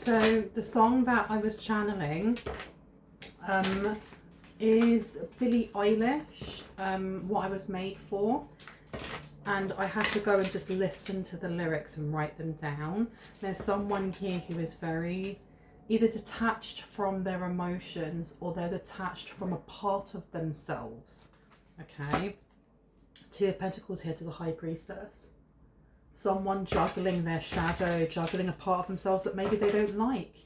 So the song that I was channeling is Billie Eilish, What I Was Made For. And I had to go and just listen to the lyrics and write them down. There's someone here who is very either detached from their emotions or they're detached from a part of themselves. Okay. Two of Pentacles here to the High Priestess. Someone juggling their shadow, juggling a part of themselves that maybe they don't like.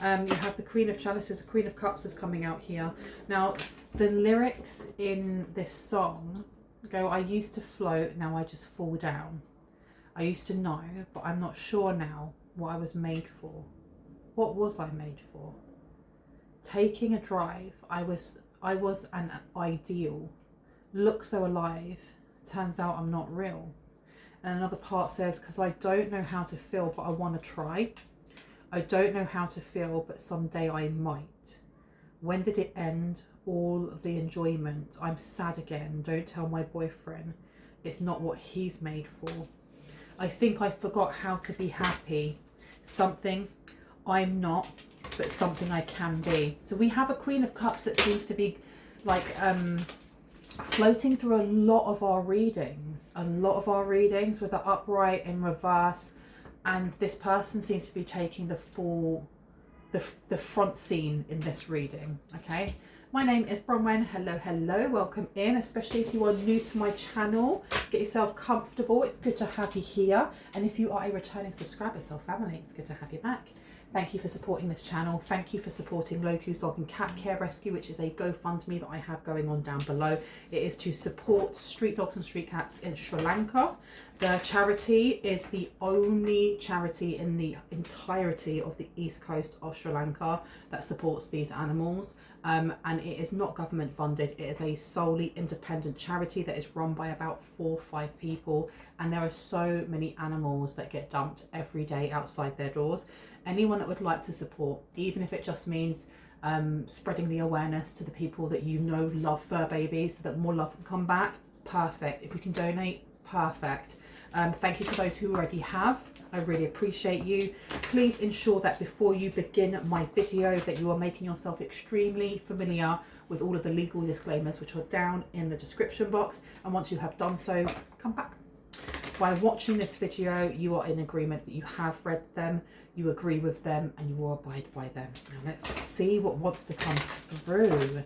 You have the Queen of Chalices, the Queen of Cups is coming out here. Now, the lyrics in this song go, I used to float, now I just fall down. I used to know, but I'm not sure now what I was made for. What was I made for? Taking a drive, I was an ideal. Look so alive, turns out I'm not real. And another part says, because I don't know how to feel, but I want to try. I don't know how to feel, but someday I might. When did it end? All the enjoyment. I'm sad again. Don't tell my boyfriend. It's not what he's made for. I think I forgot how to be happy. Something I'm not, but something I can be. So we have a Queen of Cups that seems to be like floating through a lot of our readings. A lot of our readings with the upright in reverse. And this person seems to be taking the front scene in this reading, okay? My name is Bronwen. Hello, welcome in, especially if you are new to my channel. Get yourself comfortable. It's good to have you here. And if you are a returning subscriber, so family, it's good to have you back. Thank you for supporting this channel. Thank you for supporting Loku's Dog and Cat Care Rescue, which is a GoFundMe that I have going on down below. It is to support street dogs and street cats in Sri Lanka. The charity is the only charity in the entirety of the east coast of Sri Lanka that supports these animals. And it is not government funded. It is a solely independent charity that is run by about 4 or 5 people. And there are so many animals that get dumped every day outside their doors. Anyone that would like to support, even if it just means spreading the awareness to the people that you know love fur babies so that more love can come back, perfect. If you can donate, perfect. Thank you to those who already have. I really appreciate you. Please ensure that before you begin my video that you are making yourself extremely familiar with all of the legal disclaimers which are down in the description box. And once you have done so, come back. By watching this video, you are in agreement that you have read them, you agree with them, and you will abide by them. Now let's see what wants to come through.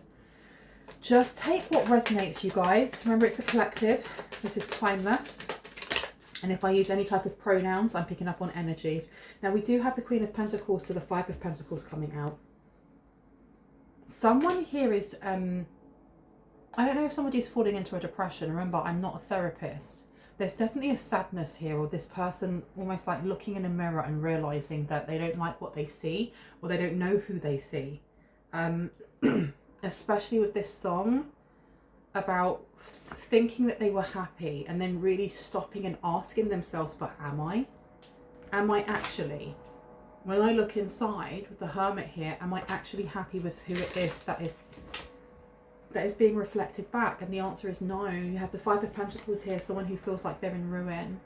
Just take what resonates, you guys. Remember, it's a collective. This is timeless. And if I use any type of pronouns, I'm picking up on energies. Now, we do have the Queen of Pentacles to the 5 of Pentacles coming out. Someone here is, I don't know if somebody's falling into a depression. Remember, I'm not a therapist. There's definitely a sadness here, or this person almost like looking in a mirror and realizing that they don't like what they see, or they don't know who they see. Especially with this song about thinking that they were happy and then really stopping and asking themselves, but am I? Am I actually? When I look inside with the Hermit here, am I actually happy with who it is that is being reflected back? And the answer is no. You have the 5 of Pentacles here, someone who feels like they're in ruin,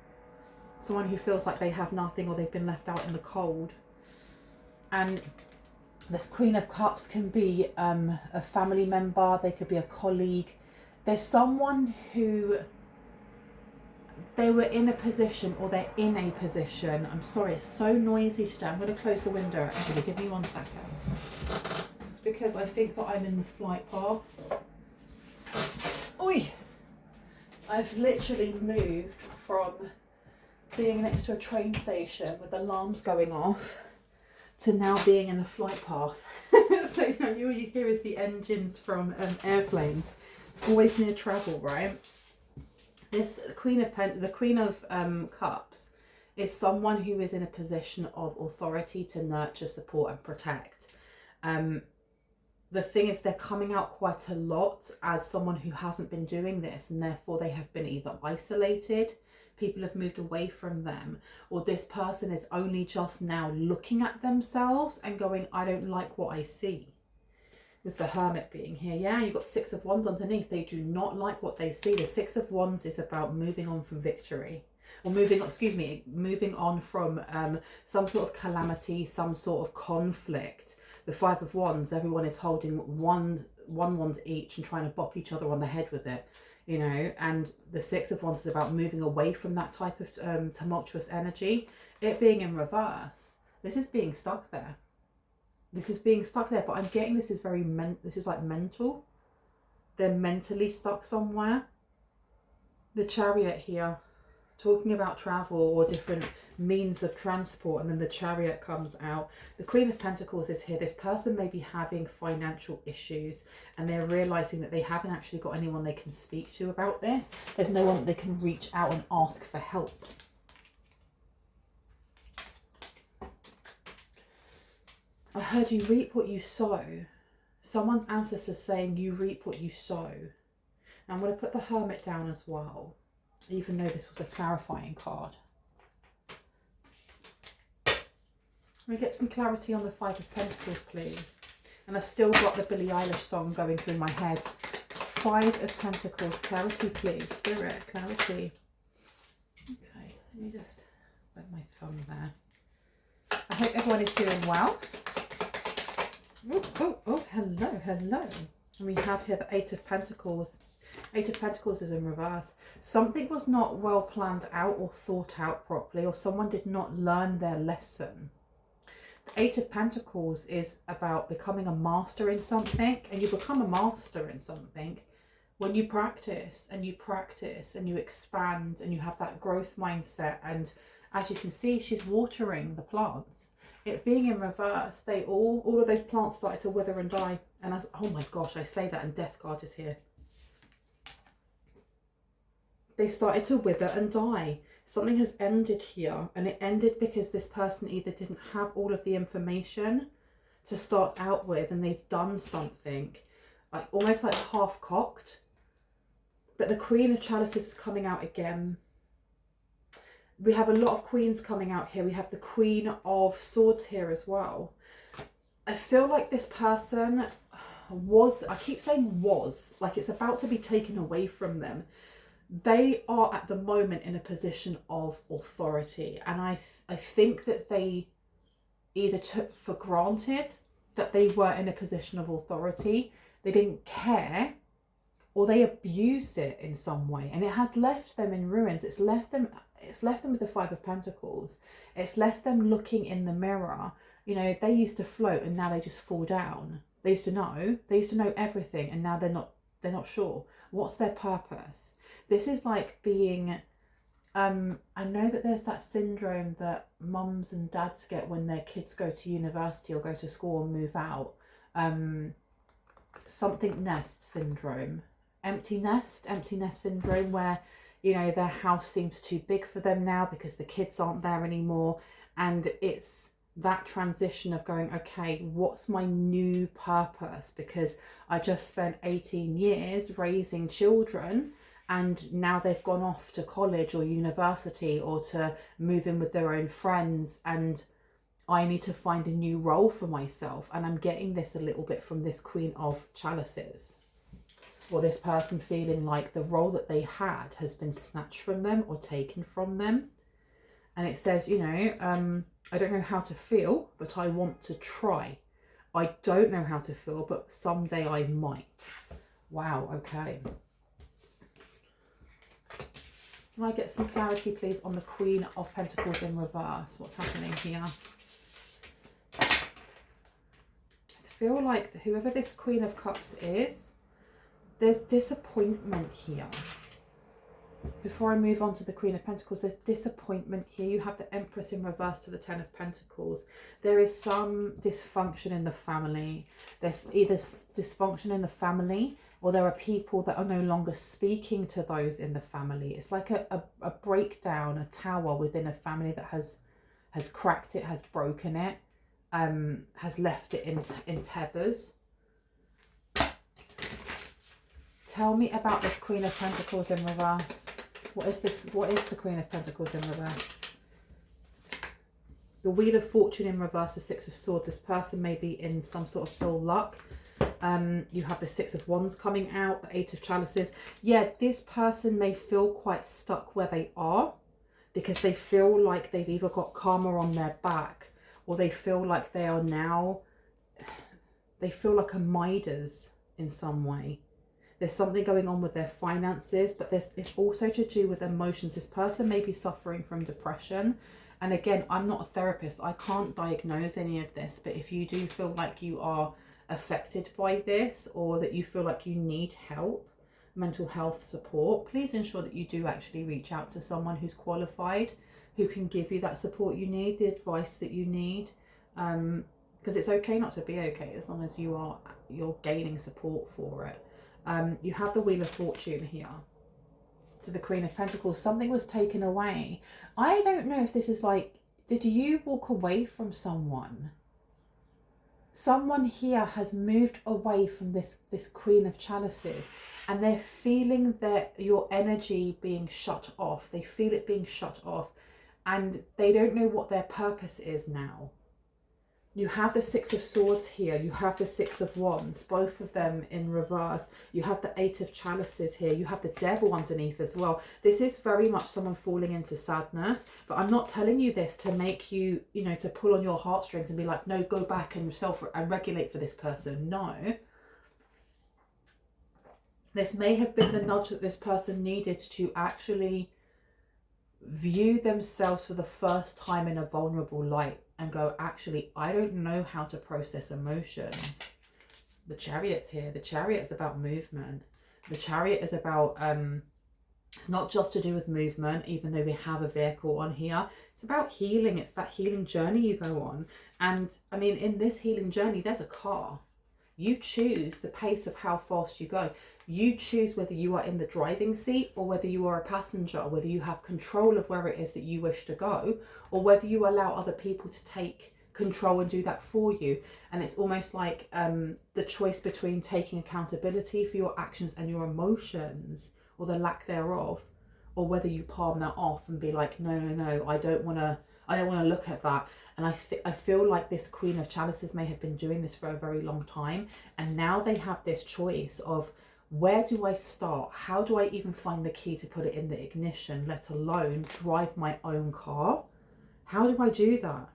someone who feels like they have nothing or they've been left out in the cold. And this Queen of Cups can be a family member, they could be a colleague. There's someone who they were in a position, or they're in a position. I'm sorry, it's so noisy today. I'm going to close the window actually. Give me 1 second. It's because I think that I'm in the flight path. Oi! I've literally moved from being next to a train station with alarms going off to now being in the flight path. So now all you hear is the engines from airplanes. Always near travel, right? This the Queen of Cups is someone who is in a position of authority to nurture, support, and protect. The thing is, they're coming out quite a lot as someone who hasn't been doing this, and therefore they have been either isolated, people have moved away from them, or this person is only just now looking at themselves and going, I don't like what I see. With the Hermit being here, yeah, you've got 6 of Wands underneath. They do not like what they see. The 6 of Wands is about moving on from victory. or moving, excuse me, moving on from some sort of calamity, some sort of conflict. The Five of Wands, everyone is holding one wand each and trying to bop each other on the head with it, you know. And the Six of Wands is about moving away from that type of tumultuous energy. It being in reverse, this is being stuck there. This is being stuck there, but I'm getting this is this is like mental. They're mentally stuck somewhere. The Chariot here, talking about travel or different means of transport, and then the Chariot comes out. The Queen of Pentacles is here. This person may be having financial issues and they're realizing that they haven't actually got anyone they can speak to about this. There's no one that they can reach out and ask for help. I heard you reap what you sow. Someone's ancestors saying you reap what you sow. Now I'm going to put the Hermit down as well, even though this was a clarifying card. Let me get some clarity on the Five of Pentacles, please. And I've still got the Billie Eilish song going through my head. Five of Pentacles, clarity, please. Spirit, clarity. Okay, let me just put my thumb there. I hope everyone is doing well. Oh, hello, hello. And we have here the Eight of Pentacles. Eight of Pentacles is in reverse. Something was not well planned out or thought out properly, or someone did not learn their lesson. The Eight of Pentacles is about becoming a master in something, and you become a master in something when you practice and you practice and you expand and you have that growth mindset. And as you can see, she's watering the plants. It being in reverse, they all of those plants started to wither and die. And as, oh my gosh, I say that and Death card is here. They started to wither and die. Something has ended here, and it ended because this person either didn't have all of the information to start out with, and they've done something like almost like half-cocked. But the Queen of Chalices is coming out again. We have a lot of queens coming out here. We have the Queen of Swords here as well. I feel like this person was, I keep saying was, like it's about to be taken away from them. They are at the moment in a position of authority, and I think that they either took for granted that they were in a position of authority, they didn't care, or they abused it in some way, and it has left them in ruins. It's left them with the Five of Pentacles. It's left them looking in the mirror. You know, they used to float and now they just fall down. They used to know everything, and now they're not sure. What's their purpose? This is like being, I know that there's that syndrome that mums and dads get when their kids go to university or go to school and move out. Something nest syndrome, empty nest syndrome, where, you know, their house seems too big for them now because the kids aren't there anymore. And it's that transition of going, okay, what's my new purpose? Because I just spent 18 years raising children, and now they've gone off to college or university or to move in with their own friends, and I need to find a new role for myself. And I'm getting this a little bit from this Queen of Chalices, or this person feeling like the role that they had has been snatched from them or taken from them. And it says, you know, I don't know how to feel, but I want to try. I don't know how to feel, but someday I might. Wow, okay. Can I get some clarity, please, on the Queen of Pentacles in reverse? What's happening here? I feel like whoever this Queen of Cups is, there's disappointment here. Before I move on to the Queen of Pentacles, there's disappointment here. You have the Empress in reverse to the Ten of Pentacles. There is some dysfunction in the family. There's either dysfunction in the family, or there are people that are no longer speaking to those in the family. It's like a breakdown, a tower within a family that has cracked it, has broken it, has left it in tethers. Tell me about this Queen of Pentacles in reverse. What is this? What is the Queen of Pentacles in reverse? The Wheel of Fortune in reverse, the Six of Swords. This person may be in some sort of ill luck. You have the Six of Wands coming out, the Eight of Chalices. Yeah, this person may feel quite stuck where they are. because they feel like they've either got karma on their back, or they feel like they are now, they feel like a Midas in some way. There's something going on with their finances, but it's also to do with emotions. This person may be suffering from depression. And again, I'm not a therapist. I can't diagnose any of this. But if you do feel like you are affected by this, or that you feel like you need help, mental health support, please ensure that you do actually reach out to someone who's qualified, who can give you that support you need, the advice that you need. Because it's okay not to be okay, as long as you're gaining support for it. You have the Wheel of Fortune here to the Queen of Pentacles. Something was taken away. I don't know if this is like, did you walk away from someone? Someone here has moved away from this Queen of Chalices, and they're feeling that your energy being shut off. They feel it being shut off, and they don't know what their purpose is now. You have the Six of Swords here. You have the Six of Wands, both of them in reverse. You have the Eight of Chalices here. You have the Devil underneath as well. This is very much someone falling into sadness, but I'm not telling you this to make you, to pull on your heartstrings and be like, no, go back and regulate for this person. No. This may have been the nudge that this person needed to actually view themselves for the first time in a vulnerable light and go, actually, I don't know how to process emotions. The Chariot's here. The Chariot is about movement. The Chariot is about, it's not just to do with movement, even though we have a vehicle on here. It's about healing. It's that healing journey you go on. And I mean, in this healing journey, there's a car. You choose the pace of how fast you go. You choose whether you are in the driving seat or whether you are a passenger, whether you have control of where it is that you wish to go, or whether you allow other people to take control and do that for you. And it's almost like the choice between taking accountability for your actions and your emotions, or the lack thereof, or whether you palm that off and be like, no, I don't want to look at that. And I feel like this Queen of Chalices may have been doing this for a very long time, and now they have this choice of, where do I start? How do I even find the key to put it in the ignition, let alone drive my own car? How do I do that?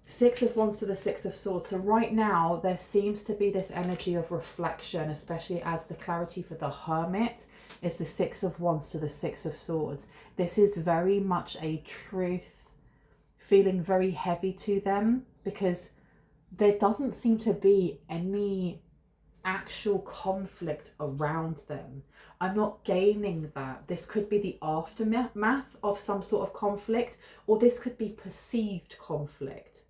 Six of Wands to the Six of Swords. So right now there seems to be this energy of reflection, especially as the clarity for the Hermit is the Six of Wands to the Six of Swords. This is very much a truth feeling very heavy to them, because there doesn't seem to be any actual conflict around them. I'm not gaining that. This could be the aftermath of some sort of conflict, or this could be perceived conflict.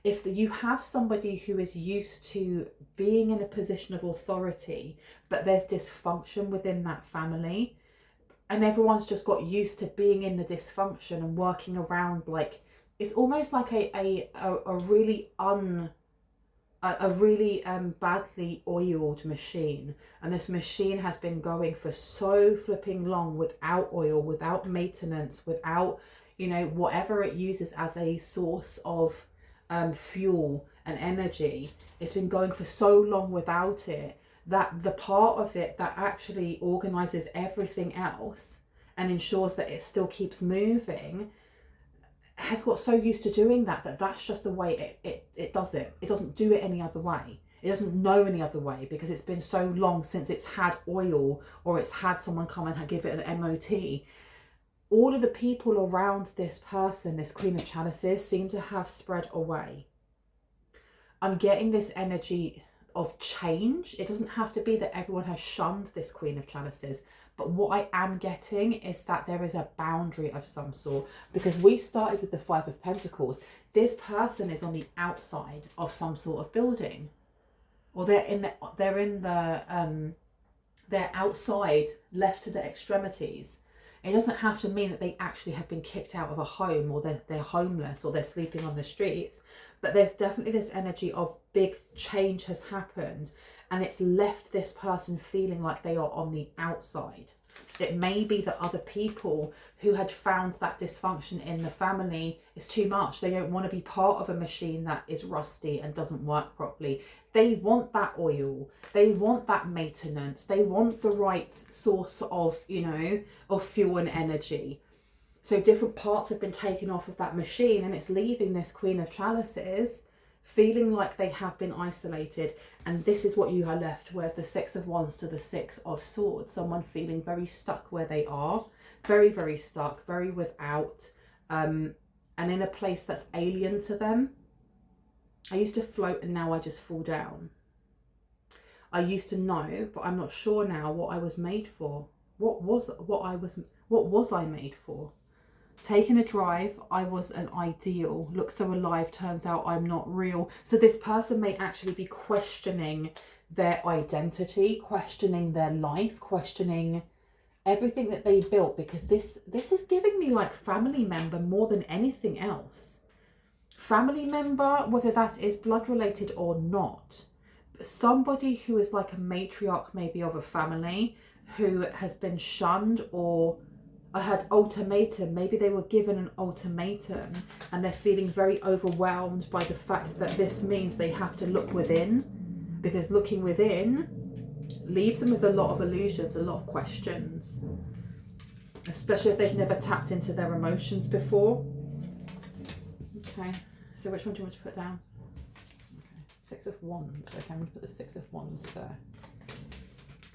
If you have somebody who is used to being in a position of authority, but there's dysfunction within that family, and everyone's just got used to being in the dysfunction and working around, like, it's almost like a really badly oiled machine, and this machine has been going for so flipping long without oil, without maintenance, without whatever it uses as a source of fuel and energy. It's been going for so long without it, that the part of it that actually organizes everything else and ensures that it still keeps moving has got so used to doing that's just the way it does it. It doesn't do it any other way. It doesn't know any other way, because it's been so long since it's had oil, or it's had someone come and give it an MOT. All of the people around this person, this Queen of Chalices, seem to have spread away. I'm getting this energy of change. It doesn't have to be that everyone has shunned this Queen of Chalices, but what I am getting is that there is a boundary of some sort, because we started with the Five of Pentacles. This person is on the outside of some sort of building, or they're outside, left to the extremities. It doesn't have to mean that they actually have been kicked out of a home, or they're homeless, or they're sleeping on the streets. But there's definitely this energy of big change has happened, and it's left this person feeling like they are on the outside. It may be that other people who had found that dysfunction in the family is too much. They don't want to be part of a machine that is rusty and doesn't work properly. They want that oil. They want that maintenance. They want the right source of, of fuel and energy. So different parts have been taken off of that machine, and it's leaving this Queen of Chalices feeling like they have been isolated. And this is what you are left with, the Six of Wands to the Six of Swords. Someone feeling very stuck where they are, very, very stuck, very without, and in a place that's alien to them. I used to float and now I just fall down. I used to know, but I'm not sure now what I was made for. What was I made for? Taking a drive, I was an ideal. Look so alive, turns out I'm not real. So this person may actually be questioning their identity, questioning their life, questioning everything that they built, because this is giving me like family member more than anything else. Family member, whether that is blood related or not. Somebody who is like a matriarch maybe of a family, who has been shunned, or I had ultimatum. Maybe they were given an ultimatum and they're feeling very overwhelmed by the fact that this means they have to look within, because looking within leaves them with a lot of illusions, a lot of questions, especially if they've never tapped into their emotions before. Okay, so which one do you want to put down? Okay. Six of Wands. Okay, I'm going to put the Six of Wands there.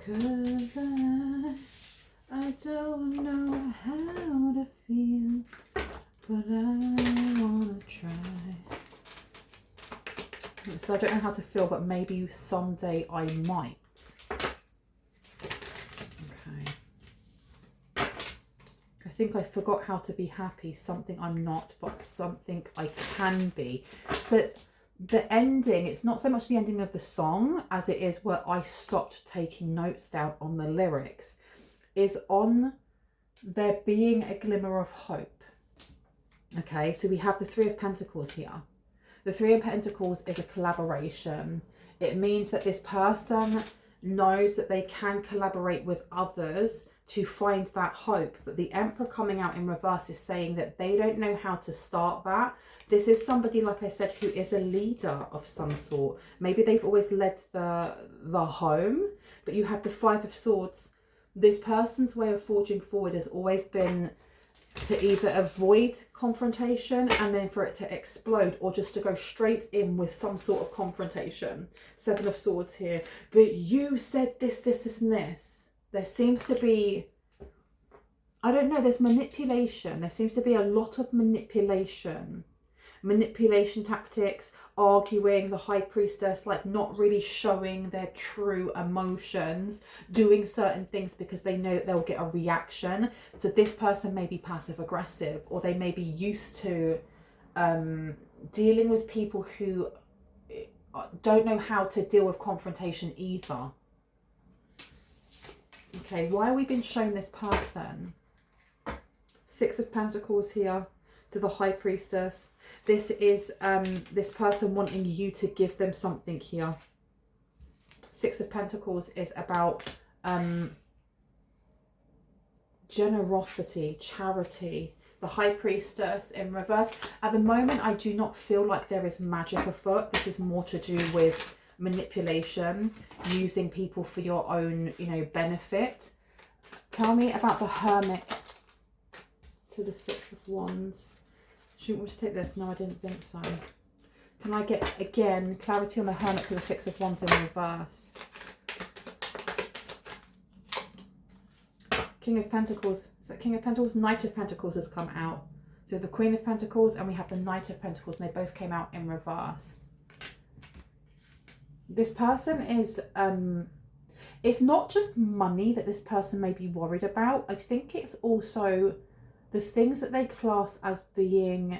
Because I don't know how to feel, but I want to try. So I don't know how to feel, but maybe someday I might. Okay. I think I forgot how to be happy. Something I'm not, but something I can be. So the ending, it's not so much the ending of the song as it is where I stopped taking notes down on the lyrics, is on there being a glimmer of hope. Okay, so we have the Three of Pentacles here. The Three of Pentacles is a collaboration. It means that this person knows that they can collaborate with others to find that hope. But the Emperor coming out in reverse is saying that they don't know how to start that. This is somebody, like I said, who is a leader of some sort. Maybe they've always led the home, but you have the Five of Swords. This person's way of forging forward has always been to either avoid confrontation and then for it to explode, or just to go straight in with some sort of confrontation. Seven of Swords here. But you said this, this, and this. There seems to be, I don't know, there's manipulation. There seems to be a lot of manipulation. Manipulation tactics, arguing, the High Priestess, like not really showing their true emotions, doing certain things because they know that they'll get a reaction. So this person may be passive aggressive, or they may be used to dealing with people who don't know how to deal with confrontation either. Okay, why are we being shown this person? Six of Pentacles here to the High Priestess. This is this person wanting you to give them something here. Six of Pentacles is about generosity, charity. The High Priestess in reverse. At the moment, I do not feel like there is magic afoot. This is more to do with manipulation, using people for your own, you know, benefit. Tell me about the Hermit to the Six of Wands. Shouldn't we just take this? No, I didn't think so. Can I get, again, clarity on the Hermit to the Six of Wands in reverse? King of Pentacles. Is that King of Pentacles? Knight of Pentacles has come out. So the Queen of Pentacles and we have the Knight of Pentacles, and they both came out in reverse. This person is, it's not just money that this person may be worried about. I think it's also the things that they class as being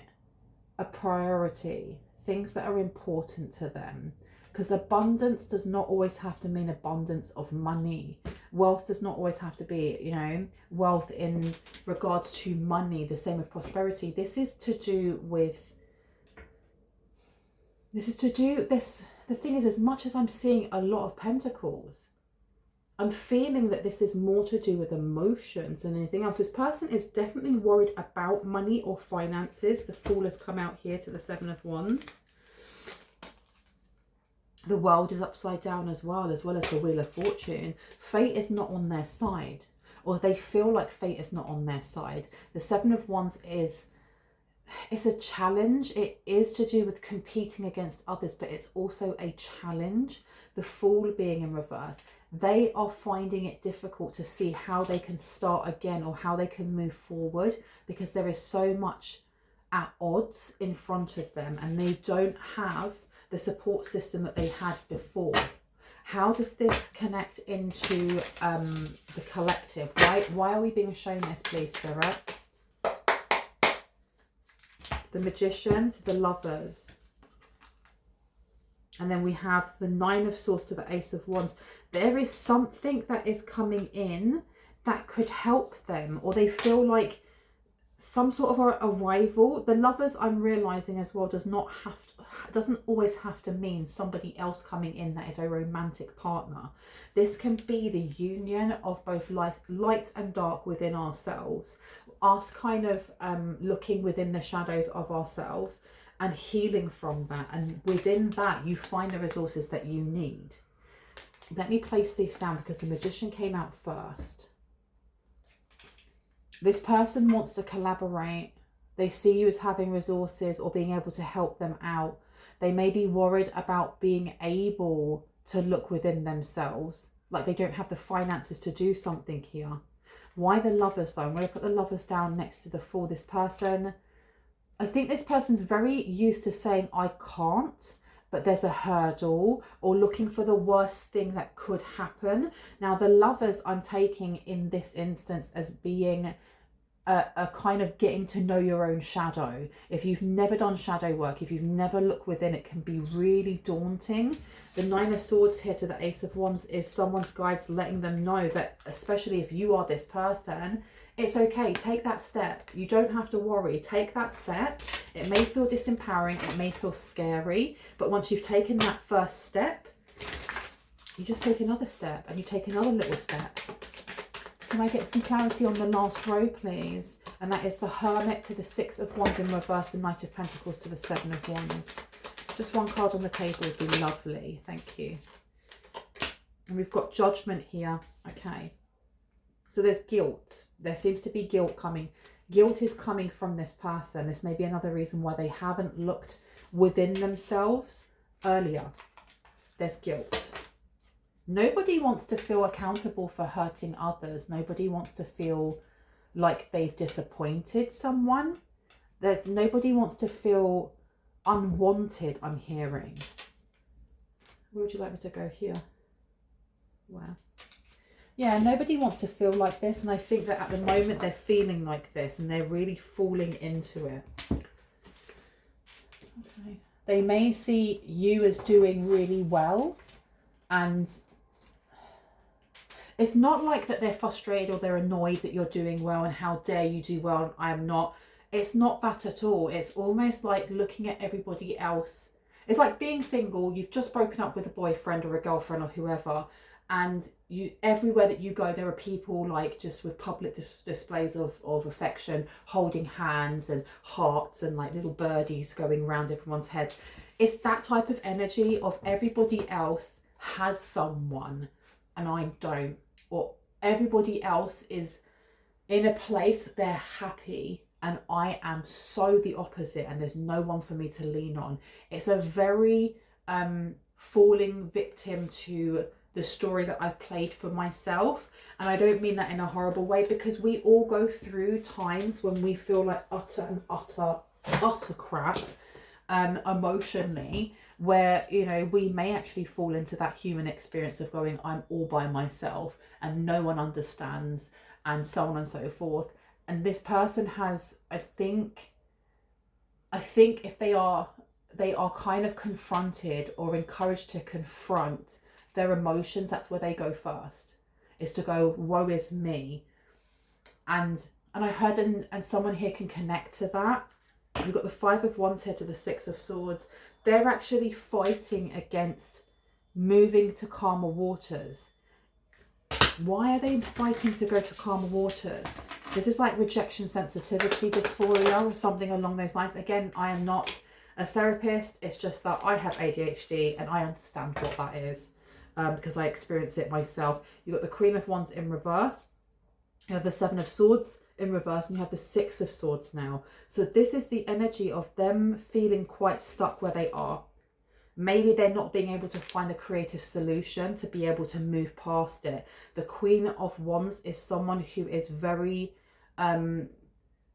a priority, things that are important to them. Because abundance does not always have to mean abundance of money. Wealth does not always have to be, you know, wealth in regards to money. The same with prosperity. This is to do with, the thing is, as much as I'm seeing a lot of Pentacles, I'm feeling that this is more to do with emotions than anything else. This person is definitely worried about money or finances. The Fool has come out here to the Seven of Wands. The World is upside down as well as the Wheel of Fortune. Fate is not on their side. or they feel like fate is not on their side. The Seven of Wands it's a challenge. It is to do with competing against others, but it's also a challenge. The Fool being in reverse, they are finding it difficult to see how they can start again or how they can move forward, because there is so much at odds in front of them and they don't have the support system that they had before. How does this connect into the collective? Why are we being shown this, please, Spirit? The Magician to the Lovers. And then we have the Nine of Swords to the Ace of Wands. There is something that is coming in that could help them, or they feel like some sort of arrival. The Lovers, I'm realizing as well, doesn't always have to mean somebody else coming in that is a romantic partner. This can be the union of both light and dark within ourselves, us kind of looking within the shadows of ourselves and healing from that, and within that you find the resources that you need. Let me place these down because the Magician came out first. This person wants to collaborate. They see you as having resources or being able to help them out. They may be worried about being able to look within themselves, like they don't have the finances to do something here. Why the Lovers though? I'm going to put the Lovers down next to the Fool. This person, I think this person's very used to saying I can't, but there's a hurdle, or looking for the worst thing that could happen. Now the Lovers I'm taking in this instance as being a kind of getting to know your own shadow. If you've never done shadow work, if you've never looked within, it can be really daunting. The Nine of Swords here to the Ace of Wands is someone's guides letting them know that, especially if you are this person, it's okay, take that step. You don't have to worry, take that step. It may feel disempowering, it may feel scary, but once you've taken that first step, you just take another step and you take another little step. Can I get some clarity on the last row, please? And that is the Hermit to the Six of Wands in reverse, the Knight of Pentacles to the Seven of Wands. Just one card on the table would be lovely. Thank you. And we've got Judgment here. Okay. So there's guilt. There seems to be guilt coming. Guilt is coming from this person. This may be another reason why they haven't looked within themselves earlier. There's guilt. Nobody wants to feel accountable for hurting others. Nobody wants to feel like they've disappointed someone. Nobody wants to feel unwanted, I'm hearing. Where would you like me to go here? Wow. Yeah, nobody wants to feel like this, and I think that at the moment they're feeling like this and they're really falling into it. Okay. They may see you as doing really well, and it's not like that they're frustrated or they're annoyed that you're doing well and how dare you do well and I am not. It's not that at all. It's almost like looking at everybody else. It's like being single. You've just broken up with a boyfriend or a girlfriend or whoever, and you everywhere that you go there are people like just with public displays of affection, holding hands and hearts and like little birdies going around everyone's heads. It's that type of energy of everybody else has someone and I don't, or everybody else is in a place they're happy and I am so the opposite and there's no one for me to lean on. It's a very falling victim to the story that I've played for myself, and I don't mean that in a horrible way, because we all go through times when we feel like utter crap emotionally, where, you know, we may actually fall into that human experience of going, I'm all by myself and no one understands, and so on and so forth. And this person has, I think if they are kind of confronted or encouraged to confront their emotions, that's where they go first, is to go, woe is me. And I heard, and someone here can connect to that. You've got the Five of Wands here to the Six of Swords. They're actually fighting against moving to calmer waters. Why are they fighting to go to calmer waters? This is like rejection sensitivity dysphoria or something along those lines. Again, I am not a therapist. It's just that I have ADHD and I understand what that is because I experience it myself. You've got the Queen of Wands in reverse. You have the Seven of Swords in reverse, and you have the Six of Swords now. So this is the energy of them feeling quite stuck where they are. Maybe they're not being able to find a creative solution to be able to move past it. The Queen of Wands is someone who is very, they're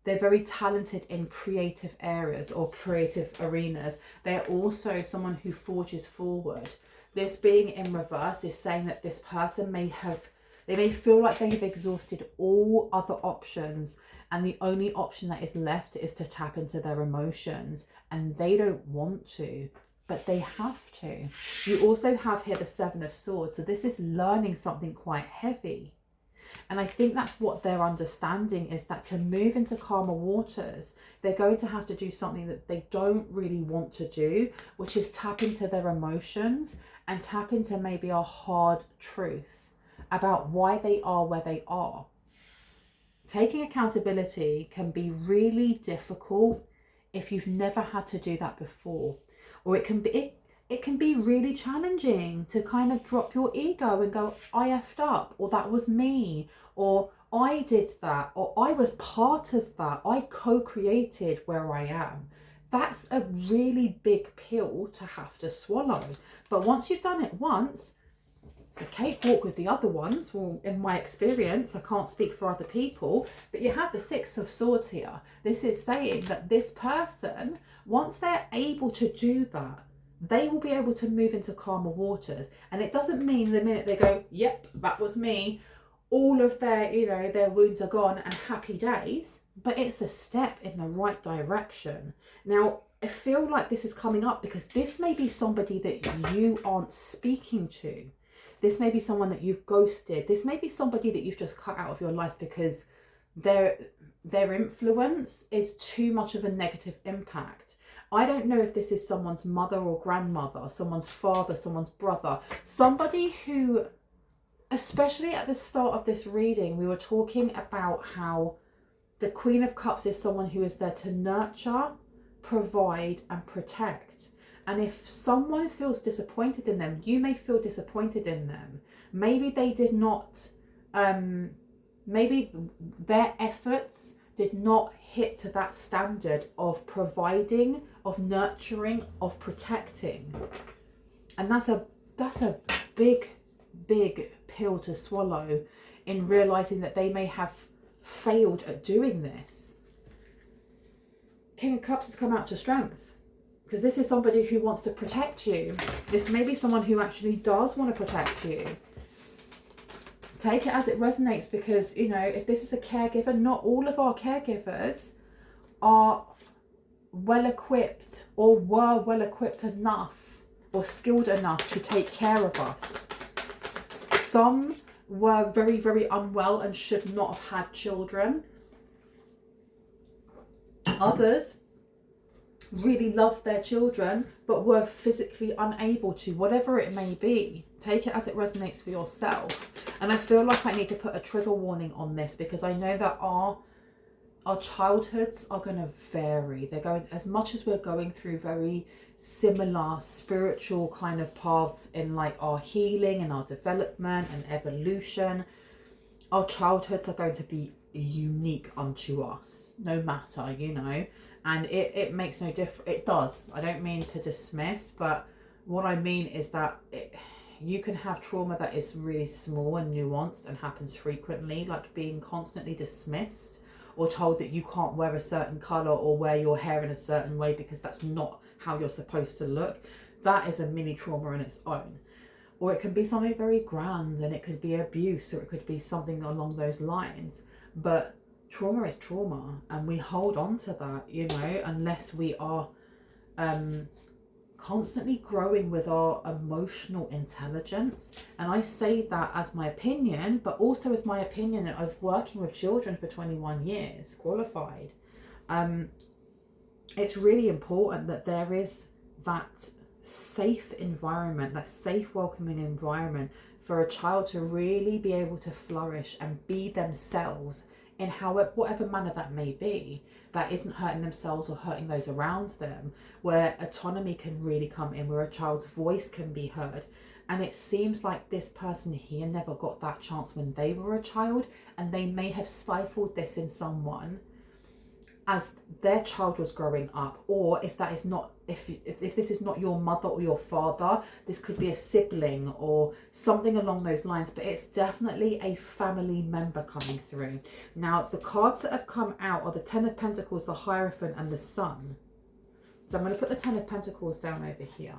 very talented in creative areas or creative arenas. They're also someone who forges forward. This being in reverse is saying that this person may feel like they have exhausted all other options, and the only option that is left is to tap into their emotions, and they don't want to, but they have to. You also have here the Seven of Swords, so this is learning something quite heavy. And I think that's what they're understanding, is that to move into calmer waters, they're going to have to do something that they don't really want to do, which is tap into their emotions and tap into maybe a hard truth about why they are where they are. Taking accountability can be really difficult if you've never had to do that before, or it can be really challenging to kind of drop your ego and go, I effed up, or that was me, or I did that, or I was part of that, I co-created where I am. That's a really big pill to have to swallow. But once you've done it once, it's a cakewalk with the other ones. Well, in my experience, I can't speak for other people, but you have the Six of Swords here. This is saying that this person, once they're able to do that, they will be able to move into calmer waters. And it doesn't mean the minute they go, yep, that was me, all of their, their wounds are gone and happy days, but it's a step in the right direction. Now, I feel like this is coming up because this may be somebody that you aren't speaking to. This may be someone that you've ghosted. This may be somebody that you've just cut out of your life because their influence is too much of a negative impact. I don't know if this is someone's mother or grandmother, someone's father, someone's brother, somebody who, especially at the start of this reading, we were talking about how the Queen of Cups is someone who is there to nurture, provide and protect. And if someone feels disappointed in them, you may feel disappointed in them. Maybe they did not, maybe their efforts did not hit to that standard of providing, of nurturing, of protecting. And that's a big pill to swallow, in realizing that they may have failed at doing this. King of Cups has come out to strength, because this is somebody who wants to protect you. This may be someone who actually does want to protect you. Take it as it resonates, because, if this is a caregiver, not all of our caregivers are well equipped or were well equipped enough or skilled enough to take care of us. Some were very, very unwell and should not have had children. Others really loved their children but were physically unable to, whatever it may be. Take it as it resonates for yourself. And I feel like I need to put a trigger warning on this, because I know that our childhoods are going to vary. They're going, as much as we're going through very similar spiritual kind of paths in like our healing and our development and evolution, our childhoods are going to be unique unto us, no matter, and it makes no difference. It does. I don't mean to dismiss, but what I mean is that you can have trauma that is really small and nuanced and happens frequently, like being constantly dismissed or told that you can't wear a certain colour or wear your hair in a certain way because that's not how you're supposed to look. That is a mini trauma in its own. Or it can be something very grand, and it could be abuse, or it could be something along those lines. But trauma is trauma, and we hold on to that, unless we are constantly growing with our emotional intelligence. And I say that as my opinion, but also as my opinion of working with children for 21 years, qualified. It's really important that there is that safe environment, that safe, welcoming environment for a child to really be able to flourish and be themselves in whatever manner that may be, that isn't hurting themselves or hurting those around them, where autonomy can really come in, where a child's voice can be heard. And it seems like this person here never got that chance when they were a child, and they may have stifled this in someone as their child was growing up. Or if that is not, if this is not your mother or your father, this could be a sibling or something along those lines, but it's definitely a family member coming through. Now, the cards that have come out are the Ten of Pentacles, the Hierophant, and the Sun. So I'm going to put the Ten of Pentacles down over here.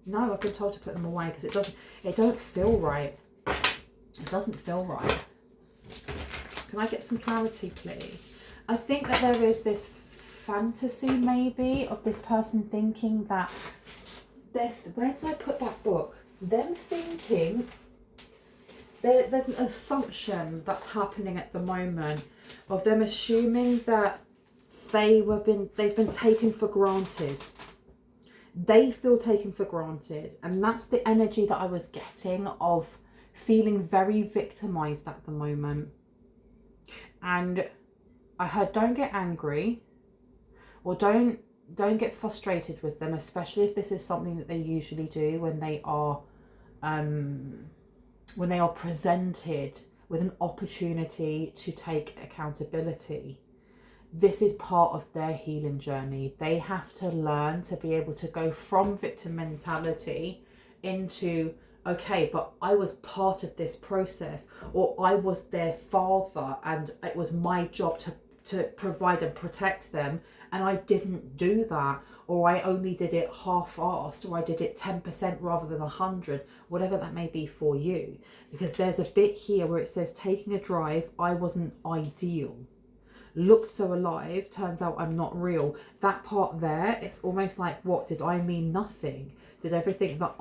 No, I've been told to put them away because it don't feel right. It doesn't feel right. Can I get some clarity, please? I think that there is this fantasy maybe of this person thinking that, where did I put that book? Them thinking, there's an assumption that's happening at the moment of them assuming that they've been taken for granted. They feel taken for granted, and that's the energy that I was getting of feeling very victimized at the moment. And I heard, don't get angry, or don't get frustrated with them, especially if this is something that they usually do when they are presented with an opportunity to take accountability. This is part of their healing journey. They have to learn to be able to go from victim mentality into, okay, but I was part of this process, or I was their father and it was my job to provide and protect them, and I didn't do that, or I only did it half-assed, or I did it 10% rather than 100, whatever that may be for you. Because there's a bit here where it says, taking a drive, I wasn't ideal. Looked so alive, turns out I'm not real. That part there, it's almost like, what, did I mean nothing? Did everything that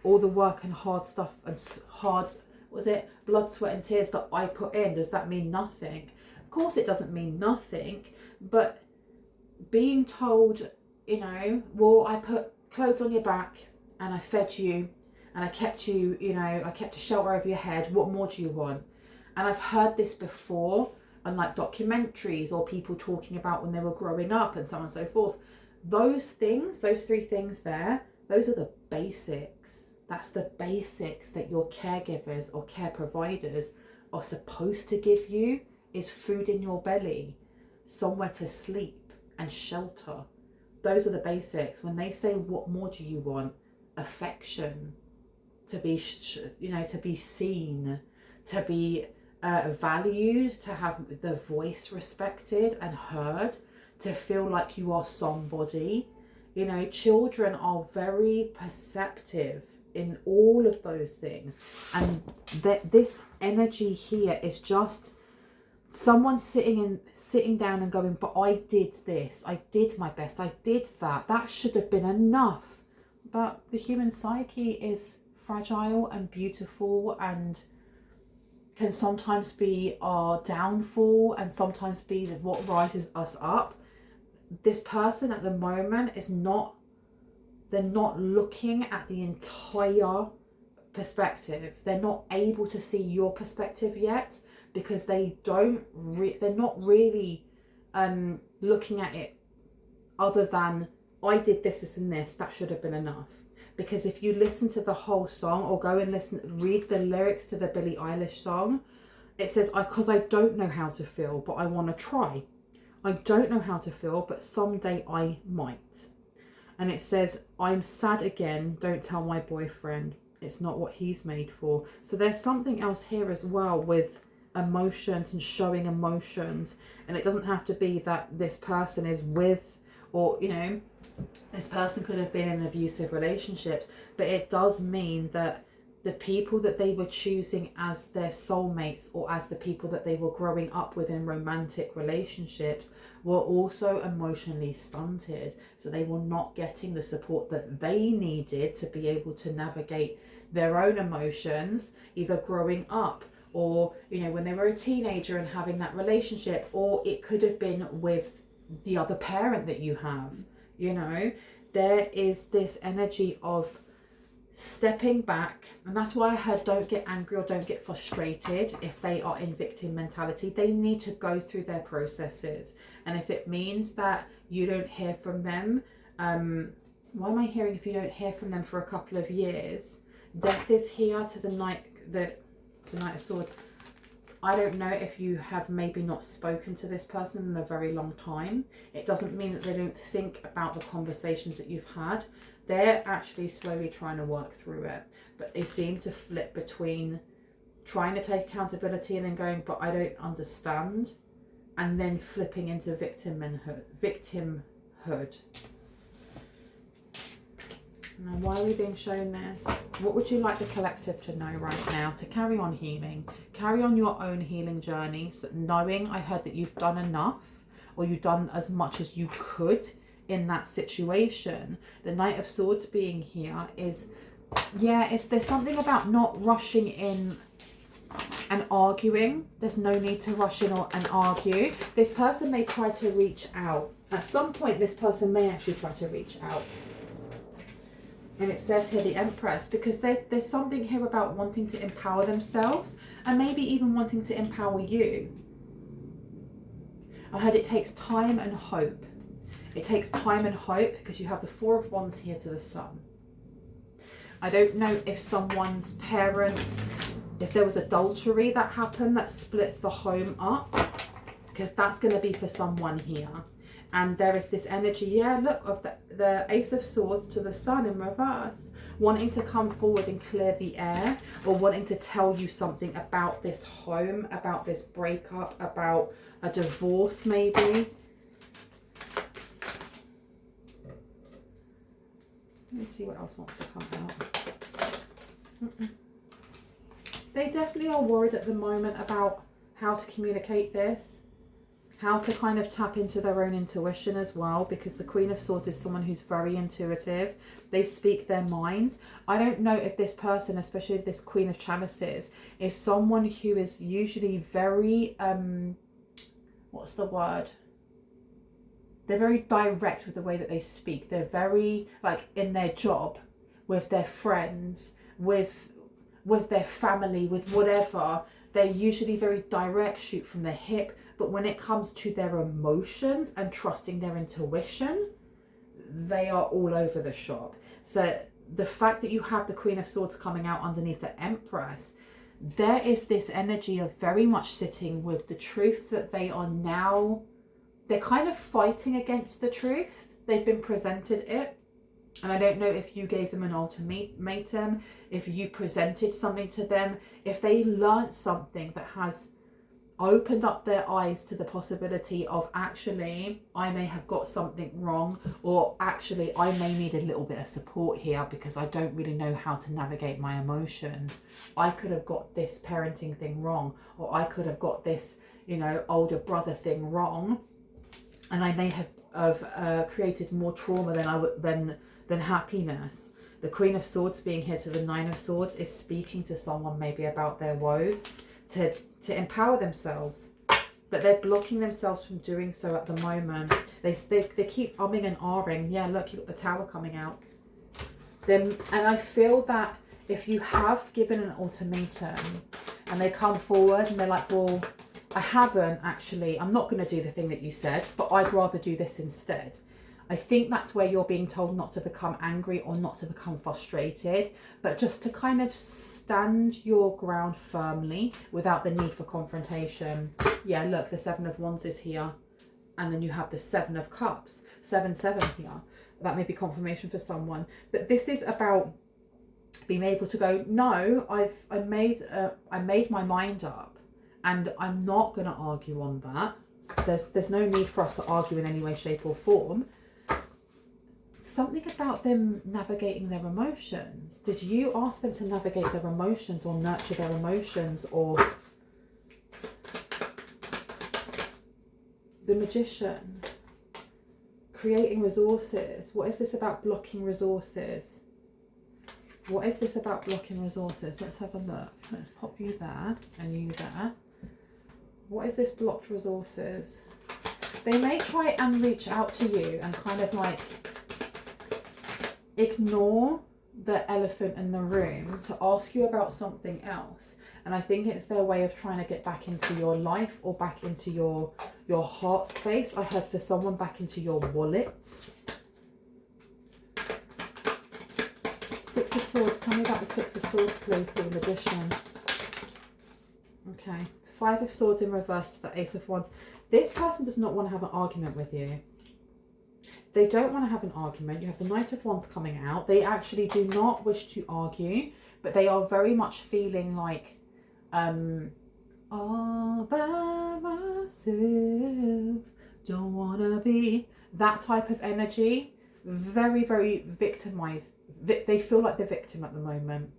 all the work and hard stuff and blood, sweat and tears that I put in, does that mean nothing? Of course it doesn't mean nothing, but being told, well, I put clothes on your back and I fed you and I kept you, I kept a shelter over your head. What more do you want? And I've heard this before on like documentaries or people talking about when they were growing up and so on and so forth. Those things, those three things there, those are the basics. That's the basics that your caregivers or care providers are supposed to give you, is food in your belly, somewhere to sleep and shelter. Those are the basics. When they say, what more do you want? Affection, to be, to be seen, to be valued, to have the voice respected and heard, to feel like you are somebody. Children are very perceptive in all of those things, and that this energy here is just someone sitting down and going, but I did this, I did my best, I did that should have been enough. But the human psyche is fragile and beautiful, and can sometimes be our downfall and sometimes be what rises us up. This person at the moment is not, they're not looking at the entire perspective. They're not able to see your perspective yet, because they're not really looking at it other than, I did this and this, that should have been enough. Because if you listen to the whole song, or go and read the lyrics to the Billie Eilish song, it says, because I don't know how to feel, but I want to try. I don't know how to feel, but someday I might. And it says, I'm sad again, don't tell my boyfriend. It's not what he's made for. So there's something else here as well with emotions and showing emotions. And it doesn't have to be that this person is with, or, this person could have been in abusive relationships, but it does mean that the people that they were choosing as their soulmates, or as the people that they were growing up with in romantic relationships, were also emotionally stunted. So they were not getting the support that they needed to be able to navigate their own emotions, either growing up, or, when they were a teenager and having that relationship, or it could have been with the other parent that you have. There is this energy of stepping back, and that's why I heard, don't get angry or don't get frustrated if they are in victim mentality. They need to go through their processes, and if it means that you don't hear from them, why am I hearing if you don't hear from them for a couple of years, Death is here to the Knight of Swords. I don't know if you have maybe not spoken to this person in a very long time. It doesn't mean that they don't think about the conversations that you've had. They're actually slowly trying to work through it. But they seem to flip between trying to take accountability and then going, but I don't understand. And then flipping into victimhood. Now, why are we being shown this? What would you like the collective to know right now to carry on healing? Carry on your own healing journey, so knowing I heard that you've done enough, or you've done as much as you could in that situation. The Knight of Swords being here is, yeah, there's something about not rushing in and arguing. There's no need to rush in and argue. This person may try to reach out. At some point, this person may actually try to reach out. And it says here the Empress, because there's something here about wanting to empower themselves and maybe even wanting to empower you. I heard it takes time and hope. It takes time and hope because you have the Four of Wands here to the Sun. I don't know if someone's parents, if there was adultery that happened that split the home up, because that's going to be for someone here. And there is this energy, yeah, look, of the Ace of Swords to the Sun in reverse, wanting to come forward and clear the air, or wanting to tell you something about this home, about this breakup, about a divorce maybe. Let me see what else wants to come out. They definitely are worried at the moment about how to communicate this. How to kind of tap into their own intuition as well, because the Queen of Swords is someone who's very intuitive. They speak their minds. I don't know if this person, especially this Queen of Chalices, is someone who is usually very, what's the word? They're very direct with the way that they speak. They're very, like, in their job, with their friends, with their family, with whatever. They're usually very direct, shoot from the hip. But when it comes to their emotions and trusting their intuition, they are all over the shop. So the fact that you have the Queen of Swords coming out underneath the Empress, there is this energy of very much sitting with the truth that they are now, they're kind of fighting against the truth. They've been presented it. And I don't know if you gave them an ultimatum, if you presented something to them, if they learned something that has opened up their eyes to the possibility of, actually, I may have got something wrong, or actually I may need a little bit of support here because I don't really know how to navigate my emotions. I could have got this parenting thing wrong, or I could have got this, you know, older brother thing wrong, and I may have created more trauma than happiness. The Queen of Swords being here to the Nine of Swords is speaking to someone maybe about their woes, to empower themselves, but they're blocking themselves from doing so at the moment. They keep umming and ahhing. Yeah, look, you've got the Tower coming out. And I feel that if you have given an ultimatum and they come forward and they're like, well, I haven't actually, I'm not going to do the thing that you said, but I'd rather do this instead. I think that's where you're being told not to become angry or not to become frustrated, but just to kind of stand your ground firmly without the need for confrontation. Yeah, look, the Seven of Wands is here. And then you have the Seven of Cups, 7-7 here. That may be confirmation for someone. But this is about being able to go, no, I made my mind up, and I'm not going to argue on that. There's no need for us to argue in any way, shape or form. Something about them navigating their emotions. Did you ask them to navigate their emotions or nurture their emotions? Or the Magician, creating resources. What is this about blocking resources? What is this about blocking resources? Let's have a look. Let's pop you there and you there. What is this blocked resources? They may try and reach out to you and kind of like ignore the elephant in the room to ask you about something else. And I think it's their way of trying to get back into your life or back into your heart space. I heard for someone back into your wallet. Six of Swords. Tell me about the Six of Swords, please, to the Magician. Okay. Five of Swords in reverse to the Ace of Wands. This person does not want to have an argument with you. They don't want to have an argument. You have the Knight of Wands coming out. They actually do not wish to argue, but they are very much feeling like all by myself, don't wanna be, that type of energy. Very, very victimized. They feel like the victim at the moment.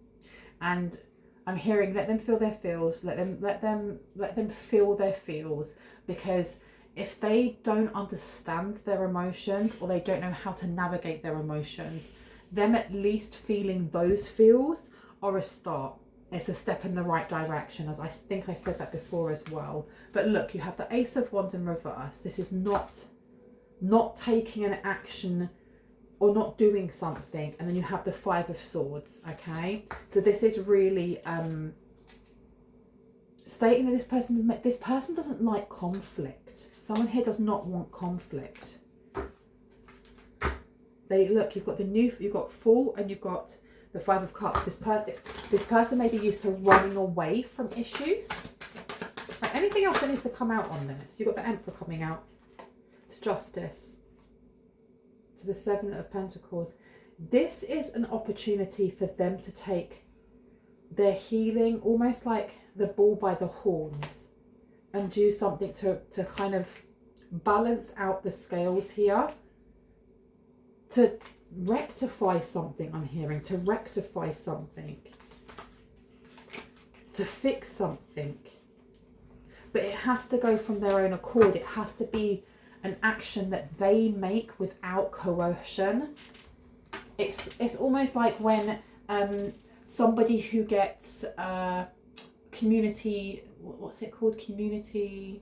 And I'm hearing, let them feel their feels, let them feel their feels, because if they don't understand their emotions, or they don't know how to navigate their emotions, them at least feeling those feels are a start. It's a step in the right direction, as I think I said that before as well. But look, you have the Ace of Wands in reverse. This is not taking an action or not doing something. And then you have the Five of Swords, okay? So this is really stating that this person doesn't like conflict. Someone here does not want conflict. Look, you've got Fool, and you've got the Five of Cups. This person may be used to running away from issues. Like, anything else that needs to come out on this? You've got the Emperor coming out. To Justice. To the Seven of Pentacles. This is an opportunity for them to take their healing, almost like the bull by the horns, and do something to kind of balance out the scales here. To rectify something, I'm hearing, to rectify something, to fix something, but it has to go from their own accord. It has to be an action that they make without coercion. It's almost like when somebody who gets community, what's it called, community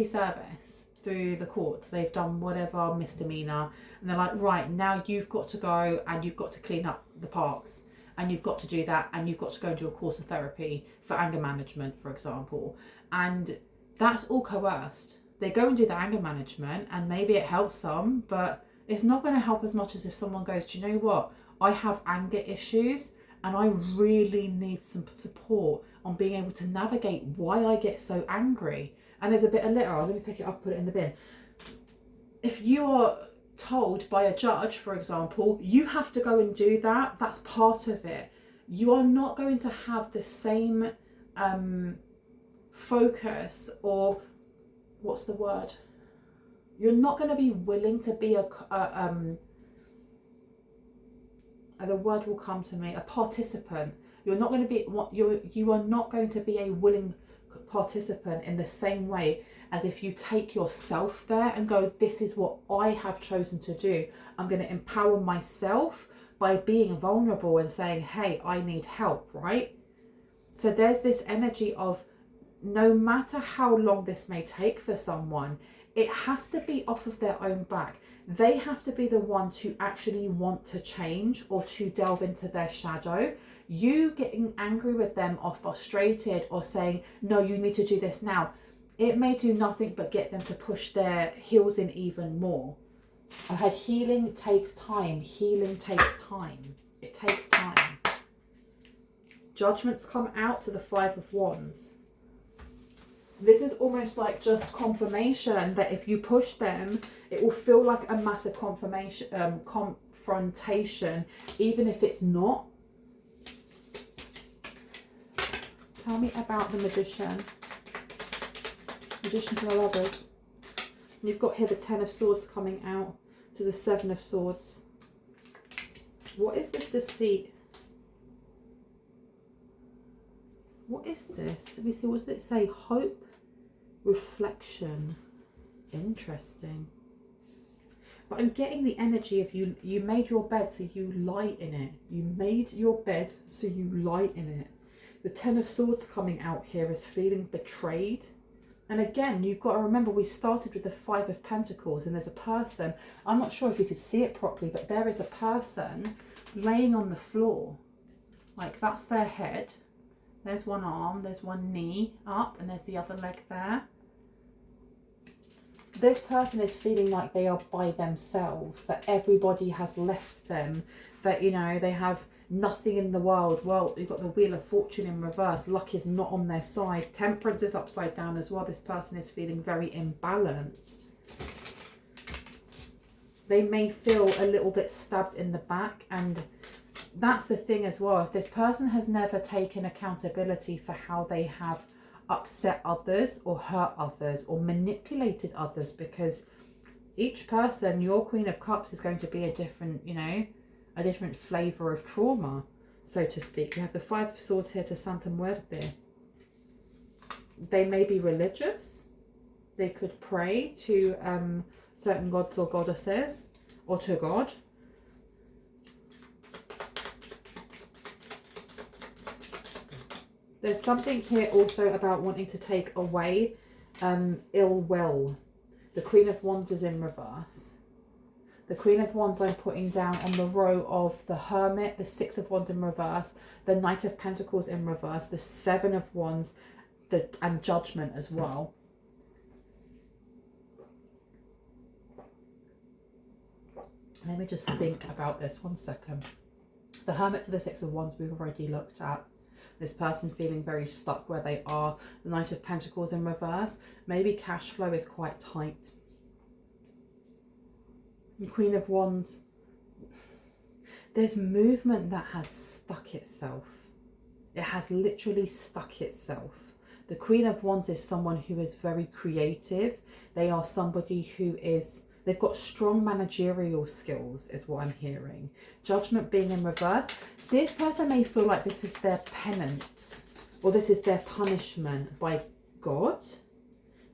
service through the courts. They've done whatever misdemeanor, and they're like, right, now you've got to go and you've got to clean up the parks, and you've got to do that, and you've got to go and do a course of therapy for anger management, for example. And that's all coerced. They go and do the anger management, and maybe it helps some, but it's not going to help as much as if someone goes, do you know what, I have anger issues and I really need some support on being able to navigate why I get so angry. And there's a bit of litter. Let me pick it up, put it in the bin. If you are told by a judge, for example, you have to go and do that, that's part of it. You are not going to have the same focus, or what's the word? You're not going to be willing to be the word will come to me, a participant. You're not going to be you are not going to be a willing participant in the same way as if you take yourself there and go, this is what I have chosen to do. I'm going to empower myself by being vulnerable and saying, hey, I need help, right? So there's this energy of, no matter how long this may take for someone, it has to be off of their own back. They have to be the one to actually want to change or to delve into their shadow. You getting angry with them or frustrated or saying, no, you need to do this now, it may do nothing but get them to push their heels in even more. I had healing takes time. Healing takes time. It takes time. Judgments come out to the Five of Wands. This is almost like just confirmation that if you push them, it will feel like a massive confrontation, even if it's not. Tell me about the Magician. Magician to the Lovers. And you've got here the Ten of Swords coming out to the Seven of Swords. What is this deceit? What is this? Let me see. What does it say? Hope, reflection. Interesting. But I'm getting the energy of you. You made your bed, so you lie in it. You made your bed, so you lie in it. The Ten of Swords coming out here is feeling betrayed. And again, you've got to remember, we started with the Five of Pentacles, and there's a person. I'm not sure if you could see it properly, but there is a person laying on the floor. Like, that's their head. There's one arm, there's one knee up, and there's the other leg there. this person is feeling like they are by themselves, that everybody has left them, that, you know, they have nothing in the world. Well, you've got the Wheel of Fortune in reverse. Luck is not on their side. Temperance is upside down as well. This person is feeling very imbalanced. They may feel a little bit stabbed in the back, and that's the thing as well. If this person has never taken accountability for how they have upset others or hurt others or manipulated others, because each person, your Queen of Cups is going to be a different, you know, a different flavour of trauma, so to speak. You have the Five of Swords here to Santa Muerte. They may be religious. They could pray to certain gods or goddesses, or to God. There's something here also about wanting to take away ill will. The Queen of Wands is in reverse. The Queen of Wands I'm putting down on the row of the Hermit, the Six of Wands in reverse, the Knight of Pentacles in reverse, the Seven of Wands, and Judgment as well. Let me just think about this 1 second. The Hermit to the Six of Wands we've already looked at. This person feeling very stuck where they are. The Knight of Pentacles in reverse. Maybe cash flow is quite tight. The Queen of Wands. There's movement that has stuck itself. It has literally stuck itself. The Queen of Wands is someone who is very creative. They are somebody who is... They've got strong managerial skills, is what I'm hearing. Judgment being in reverse. This person may feel like this is their penance, or this is their punishment by God.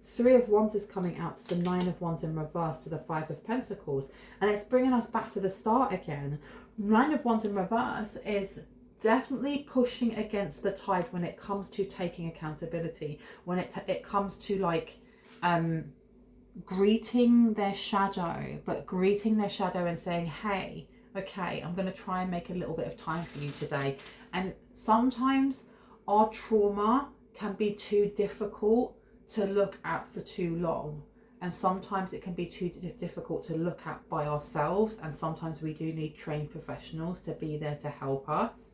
Three of Wands is coming out to the Nine of Wands in reverse to the Five of Pentacles. And it's bringing us back to the start again. Nine of Wands in reverse is definitely pushing against the tide when it comes to taking accountability. When it comes to like... greeting their shadow, but greeting their shadow and saying, hey, okay, I'm going to try and make a little bit of time for you today. And sometimes our trauma can be too difficult to look at for too long, and sometimes it can be too difficult to look at by ourselves, and sometimes we do need trained professionals to be there to help us.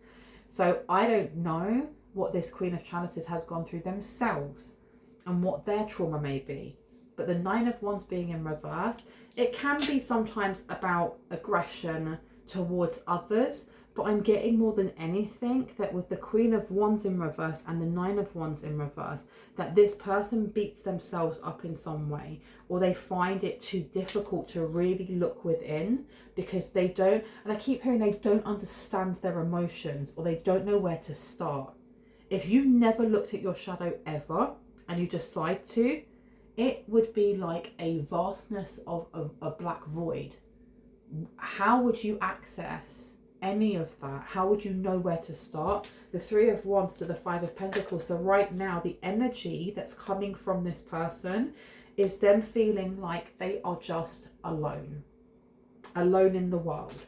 So I don't know what this Queen of Chalices has gone through themselves and what their trauma may be. But the Nine of Wands being in reverse, it can be sometimes about aggression towards others. But I'm getting more than anything that with the Queen of Wands in reverse and the Nine of Wands in reverse, that this person beats themselves up in some way, or they find it too difficult to really look within because they don't, and I keep hearing they don't understand their emotions, or they don't know where to start. If you never looked at your shadow ever and you decide to, it would be like a vastness of a black void. How would you access any of that? How would you know where to start? The Three of Wands to the Five of Pentacles. So right now, the energy that's coming from this person is them feeling like they are just alone in the world.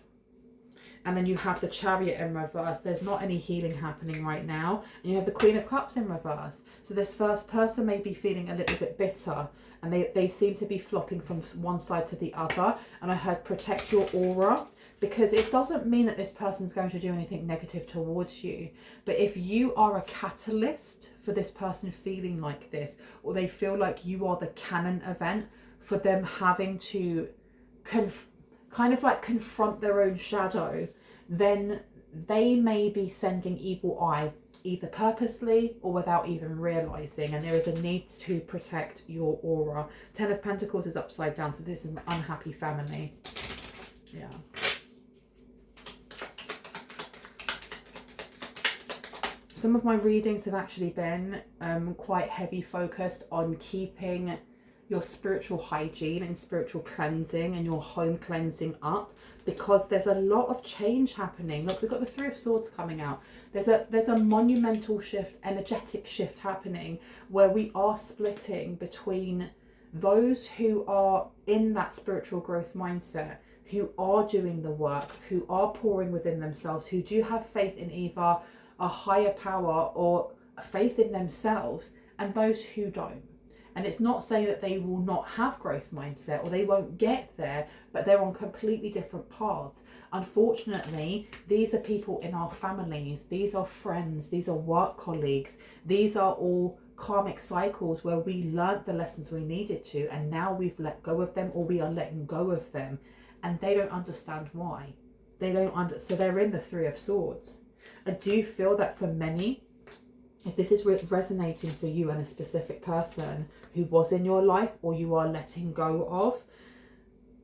And then you have the Chariot in reverse. There's not any healing happening right now. And you have the Queen of Cups in reverse. So this first person may be feeling a little bit bitter. And they seem to be flopping from one side to the other. And I heard protect your aura. Because it doesn't mean that this person's going to do anything negative towards you. But if you are a catalyst for this person feeling like this, or they feel like you are the canon event for them having to kind of like confront their own shadow, then they may be sending evil eye, either purposely or without even realizing, and there is a need to protect your aura. Ten of Pentacles is upside down, so this is an unhappy family. Yeah. Some of my readings have actually been quite heavy focused on keeping your spiritual hygiene and spiritual cleansing and your home cleansing up, because there's a lot of change happening. Look, we've got the Three of Swords coming out. There's a monumental shift, energetic shift happening, where we are splitting between those who are in that spiritual growth mindset, who are doing the work, who are pouring within themselves, who do have faith in either a higher power or faith in themselves, and those who don't. And it's not saying that they will not have growth mindset or they won't get there, but they're on completely different paths. Unfortunately, these are people in our families, these are friends, these are work colleagues, these are all karmic cycles where we learnt the lessons we needed to, and now we've let go of them, or we are letting go of them, and they don't understand why. They don't so they're in the Three of Swords. I do feel that for many, if this is resonating for you and a specific person who was in your life or you are letting go of,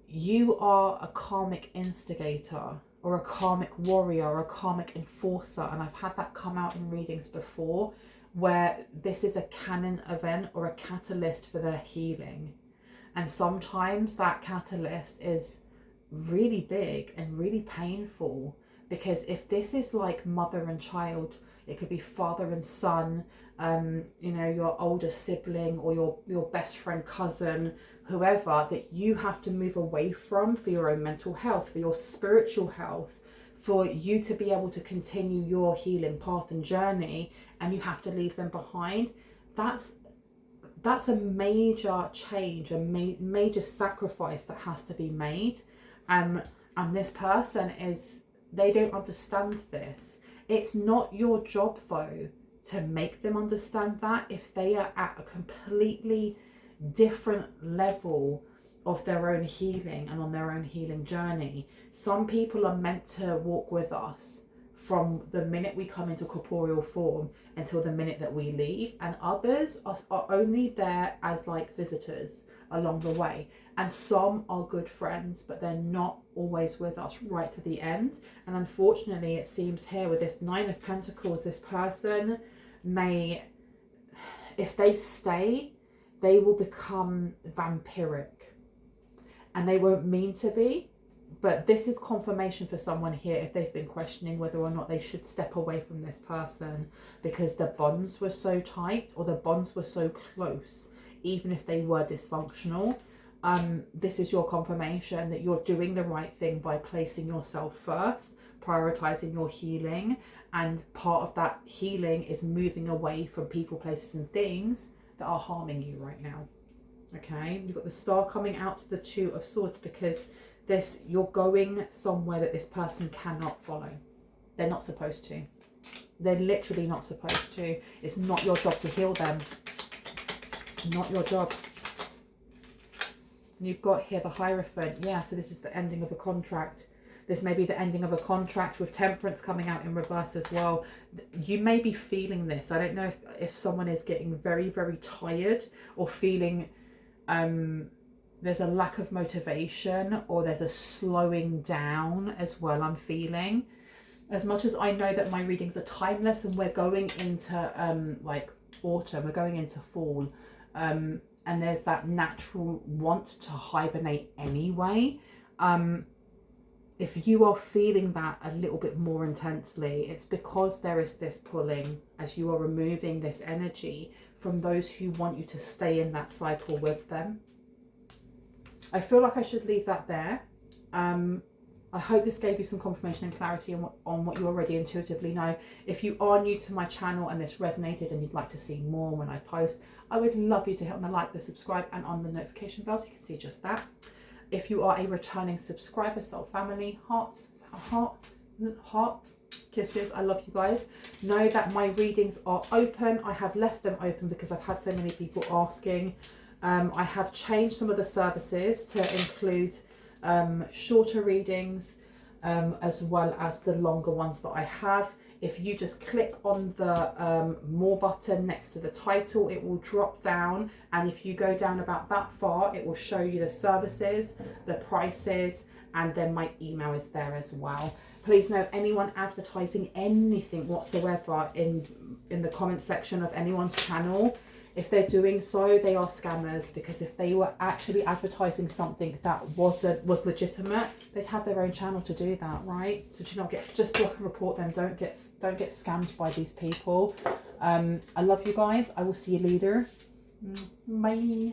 you are a karmic instigator or a karmic warrior or a karmic enforcer. And I've had that come out in readings before, where this is a canon event or a catalyst for their healing. And sometimes that catalyst is really big and really painful, because if this is like mother and child, it could be father and son, you know, your older sibling or your best friend, cousin, whoever, that you have to move away from for your own mental health, for your spiritual health, for you to be able to continue your healing path and journey, and you have to leave them behind. That's a major change, a major sacrifice that has to be made. And this person they don't understand this. It's not your job though to make them understand that if they are at a completely different level of their own healing and on their own healing journey. Some people are meant to walk with us from the minute we come into corporeal form until the minute that we leave, and others are only there as like visitors along the way. And some are good friends, but they're not always with us right to the end. And unfortunately, it seems here with this Nine of Pentacles, this person may, if they stay, they will become vampiric, and they won't mean to be. But this is confirmation for someone here if they've been questioning whether or not they should step away from this person because the bonds were so tight or the bonds were so close, even if they were dysfunctional. This is your confirmation that you're doing the right thing by placing yourself first, prioritizing your healing, and part of that healing is moving away from people, places and things that are harming you right now. Okay, you've got the Star coming out to the Two of Swords, because you're going somewhere that this person cannot follow. They're not supposed to. They're literally not supposed to. It's not your job to heal them. It's not your job. And you've got here the Hierophant. Yeah, so this is the ending of a contract. This may be the ending of a contract, with Temperance coming out in reverse as well. You may be feeling this. I don't know if someone is getting very, very tired or feeling there's a lack of motivation, or there's a slowing down as well, I'm feeling. As much as I know that my readings are timeless and we're going into like autumn, we're going into fall, and there's that natural want to hibernate anyway. If you are feeling that a little bit more intensely, it's because there is this pulling as you are removing this energy from those who want you to stay in that cycle with them. I feel like I should leave that there. I hope this gave you some confirmation and clarity on what you already intuitively know. If you are new to my channel and this resonated and you'd like to see more when I post, I would love you to hit on the like, the subscribe and on the notification bell so you can see just that. If you are a returning subscriber, soul family, hearts, kisses, I love you guys. Know that my readings are open. I have left them open because I've had so many people asking. I have changed some of the services to include shorter readings as well as the longer ones that I have. If you just click on the more button next to the title, it will drop down, and if you go down about that far, it will show you the services, the prices, and then my email is there as well. Please note, anyone advertising anything whatsoever in the comment section of anyone's channel, if they're doing so, they are scammers, because if they were actually advertising something that was legitimate, they'd have their own channel to do that, right? So do not just block and report them. Don't get scammed by these people. I love you guys. I will see you later. Bye.